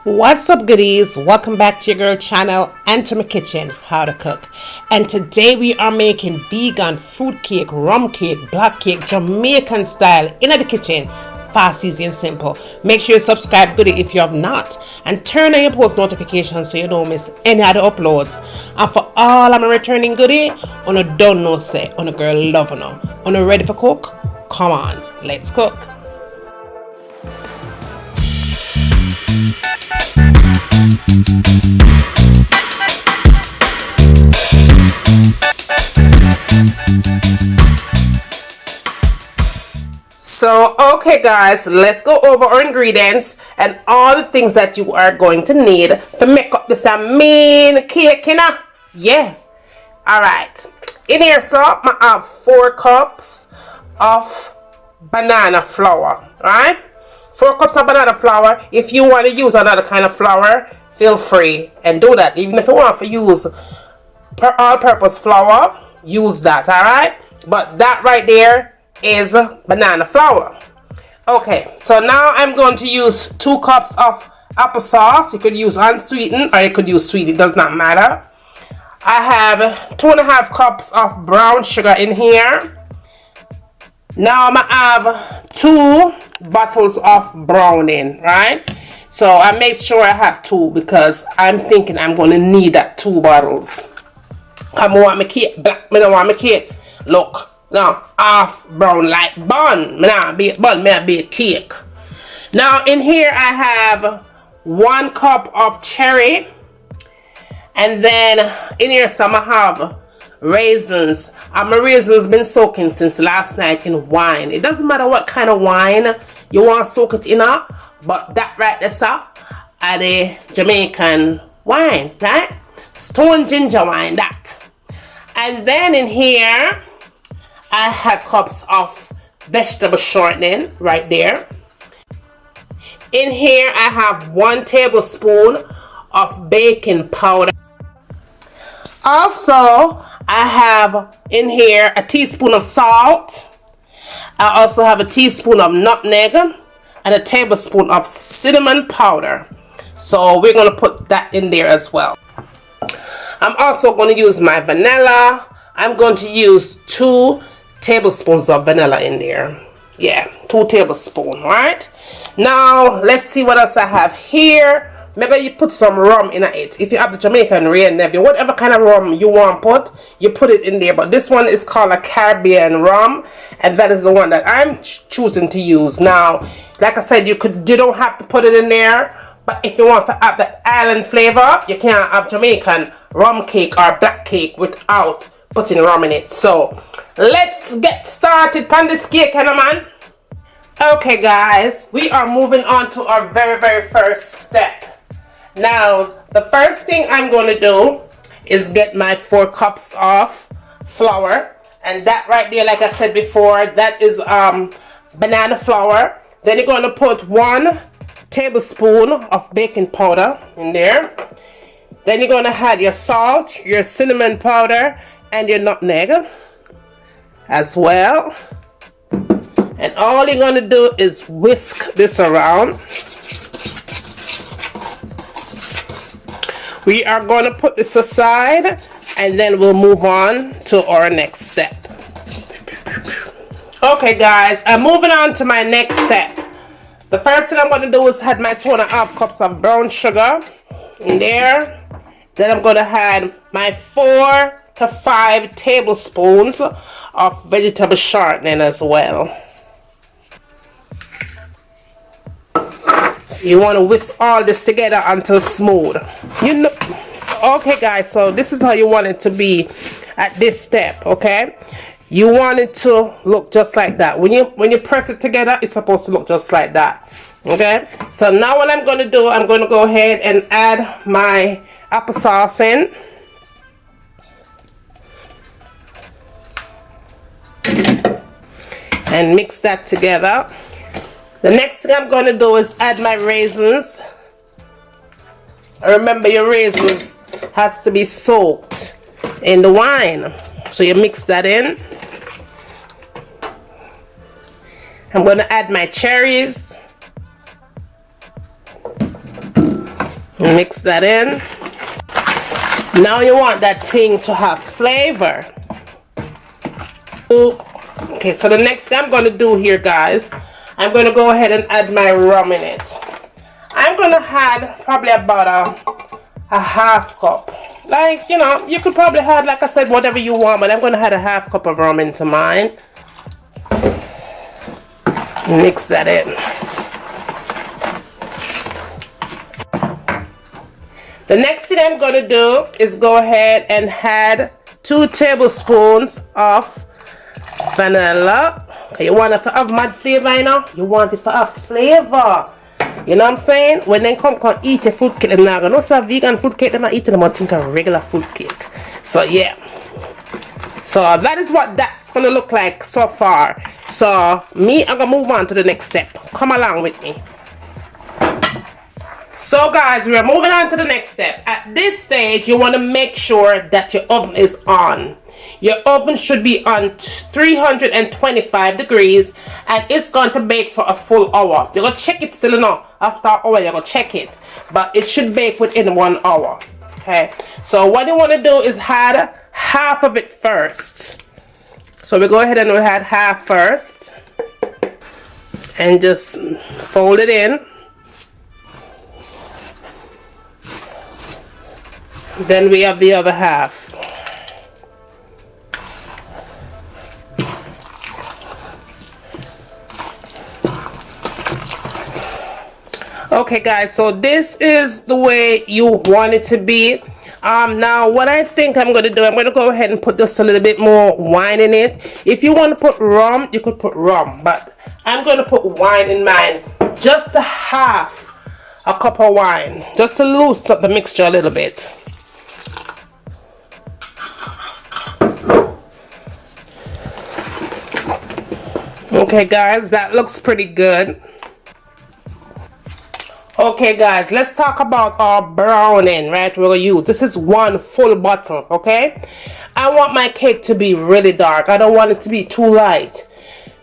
What's up, goodies? Welcome back to your girl channel and to my kitchen, How to Cook. And today we are making vegan fruit cake, rum cake, black cake, Jamaican style in the kitchen. Fast, easy and simple. Make sure you subscribe, goodie, if you have not, and turn on your post notifications so you don't miss any other uploads. And for all I'm a returning goodie, on a don't know say, on a girl loving her, on a ready for cook. Come on, let's cook. So, okay guys, let's go over our ingredients and all the things that you are going to need to make up this mean cake, you know? Yeah. Alright. In here, so, I have 4 cups of banana flour, right? 4 cups of banana flour. If you want to use another kind of flour, feel free and do that. Even if you want to use all-purpose flour, use that, alright? But that right there is banana flour. Okay, so now I'm going to use 2 cups of applesauce. You could use unsweetened or you could use sweet, it does not matter. I have 2.5 cups of brown sugar in here. Now I'm gonna have 2 bottles of browning, right? So I make sure I have 2 because I'm thinking I'm gonna need that 2 bottles. I want my cake black, I don't want my cake look now half brown like bun. Now be a bun, may be a cake. Now in here I have 1 cup of cherry, and then in here some I have raisins. My raisins been soaking since last night in wine. It doesn't matter what kind of wine you want to soak it in, but that right there, sir, are the Jamaican wine, right? Stone ginger wine, that. And then in here I have cups of vegetable shortening right there. In here I have 1 tablespoon of baking powder. Also I have in here a teaspoon of salt. I also have a teaspoon of nutmeg and a tablespoon of cinnamon powder. So we're going to put that in there as well. I'm also going to use my vanilla. I'm going to use 2 tablespoons of vanilla in there. Yeah, 2 tablespoons, right? Now let's see what else I have here. Maybe you put some rum in it. If you have the Jamaican rain nevy, whatever kind of rum you want to put, you put it in there. But this one is called a Caribbean rum, and that is the one that I'm choosing to use. Now, like I said, you don't have to put it in there, but if you want to have that island flavor, you can't have Jamaican rum cake or black cake without putting rum in it. So let's get started on this cake, man. Okay guys, we are moving on to our very first step. Now, the first thing I'm going to do is get my 4 cups of flour. And that right there, like I said before, that is banana flour. Then you're going to put 1 tablespoon of baking powder in there. Then you're going to add your salt, your cinnamon powder, and your nutmeg as well. And all you're going to do is whisk this around. We are going to put this aside and then we'll move on to our next step. Okay guys, I'm moving on to my next step. The first thing I'm going to do is add my 2.5 cups of brown sugar in there. Then I'm going to add my 4 to 5 tablespoons of vegetable shortening as well. You want to whisk all this together until smooth. You know, okay guys, so this is how you want it to be at this step, okay? You want it to look just like that. When you press it together, it's supposed to look just like that. Okay? So now what I'm going to do, I'm going to go ahead and add my applesauce in. And mix that together. The next thing I'm going to do is add my raisins. Remember, your raisins has to be soaked in the wine. So you mix that in. I'm going to add my cherries. Mix that in. Now you want that thing to have flavor. Okay, so the next thing I'm going to do here, guys, I'm going to go ahead and add my rum in it. I'm going to add probably about a half cup. Like, you know, you could probably add, like I said, whatever you want, but I'm going to add a half cup of rum into mine. Mix that in. The next thing I'm going to do is go ahead and add 2 tablespoons of vanilla. Okay, you want it to have mad flavor, you know? You want it to have flavor. You know what I'm saying? When they come eat your fruit cake, they're not going to say vegan fruit cake, they're not eating them, I think a regular fruit cake. So yeah. So that is what that's going to look like so far. So me, I'm going to move on to the next step. Come along with me. So guys, we are moving on to the next step. At this stage, you want to make sure that your oven is on. Your oven should be on 325 degrees and it's going to bake for a full hour. You're going to check it still now. After an hour, you're going to check it. But it should bake within 1 hour. Okay. So what you want to do is add half of it first. So we go ahead and we add half first. And just fold it in. Then we have the other half. Okay guys, so this is the way you want it to be. Now what I think I'm going to do, I'm going to go ahead and put just a little bit more wine in it. If you want to put rum, you could put rum, but I'm going to put wine in mine. Just a half a cup of wine, just to loosen up the mixture a little bit. Okay guys, that looks pretty good. Okay guys, let's talk about our browning, right? We're gonna use, this is 1 full bottle, okay? I want my cake to be really dark. I don't want it to be too light.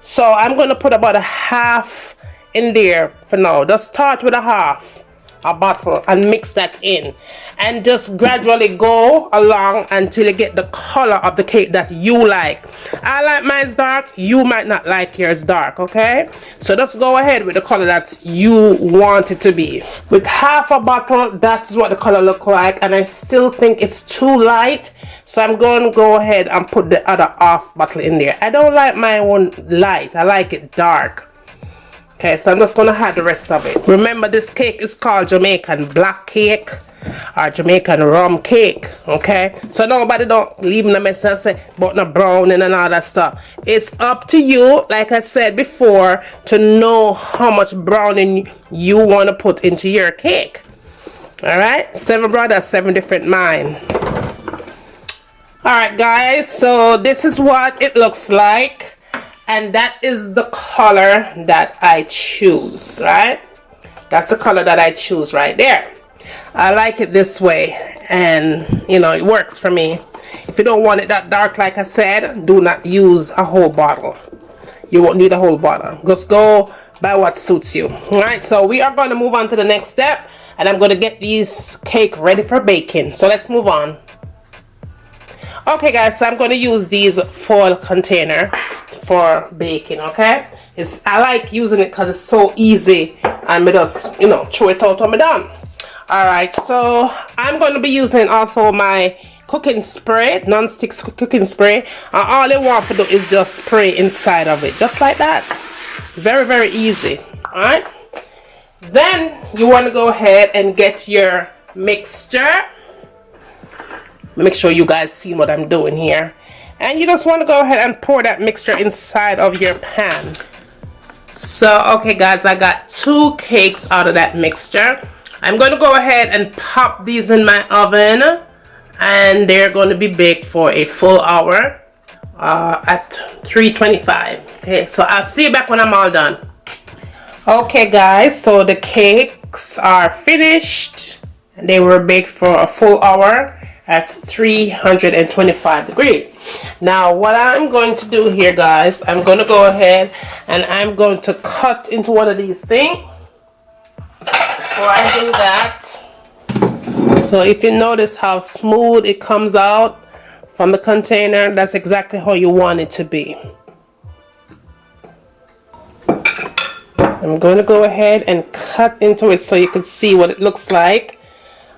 So I'm gonna put about a half in there for now. Just start with a bottle and mix that in and just gradually go along until you get the color of the cake that you like. I like mine's dark, you might not like yours dark, okay? So just go ahead with the color that you want it to be. With half a bottle, that's what the color look like, and I still think it's too light, so I'm going to go ahead and put the other half bottle in there. I don't like my one light, I like it dark. Okay, so I'm just going to add the rest of it. Remember, this cake is called Jamaican black cake or Jamaican rum cake, okay? So nobody don't leave in a mess and say about no browning and all that stuff. It's up to you, like I said before, to know how much browning you want to put into your cake. Alright? 7 brothers, 7 different minds. Alright guys, so this is what it looks like. And that is the color that I choose, right? That's the color that I choose right there. I like it this way, and you know, it works for me. If you don't want it that dark, like I said, do not use a whole bottle. You won't need a whole bottle. Just go by what suits you. All right, so we are going to move on to the next step, and I'm going to get these cake ready for baking. So let's move on. Okay guys, so I'm going to use these foil container for baking, okay? I like using it because it's so easy, and I just, you know, throw it out when I'm done. Alright, so I'm going to be using also my cooking spray, non-stick cooking spray, and all I want to do is just spray inside of it, just like that. Very, very easy. Alright, then you want to go ahead and get your mixture. Make sure you guys see what I'm doing here, and you just want to go ahead and pour that mixture inside of your pan. So okay guys, I got 2 cakes out of that mixture. I'm going to go ahead and pop these in my oven, and they're going to be baked for a full hour at 325. Okay, so I'll see you back when I'm all done. Okay guys, so the cakes are finished, and they were baked for a full hour at 325 degrees. Now what I'm going to do here guys, I'm going to go ahead and I'm going to cut into one of these things. Before I do that, So if you notice how smooth it comes out from the container, that's exactly how you want it to be. I'm going to go ahead and cut into it so you can see what it looks like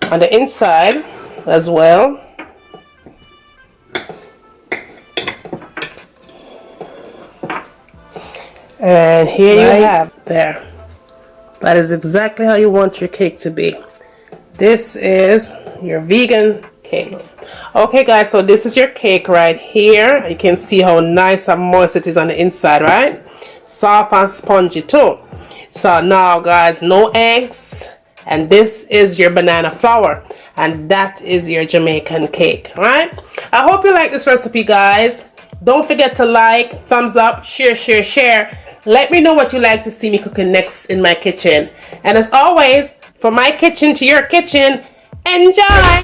on the inside as well. And here you have there. That is exactly how you want your cake to be. This is your vegan cake. Okay guys, so this is your cake right here. You can see how nice and moist it is on the inside, right? Soft and spongy too. So now guys, no eggs, and this is your banana flour, and that is your Jamaican cake, right? I hope you like this recipe guys. Don't forget to like, thumbs up, share. Let me know what you like to see me cooking next in my kitchen. And as always, from my kitchen to your kitchen, enjoy!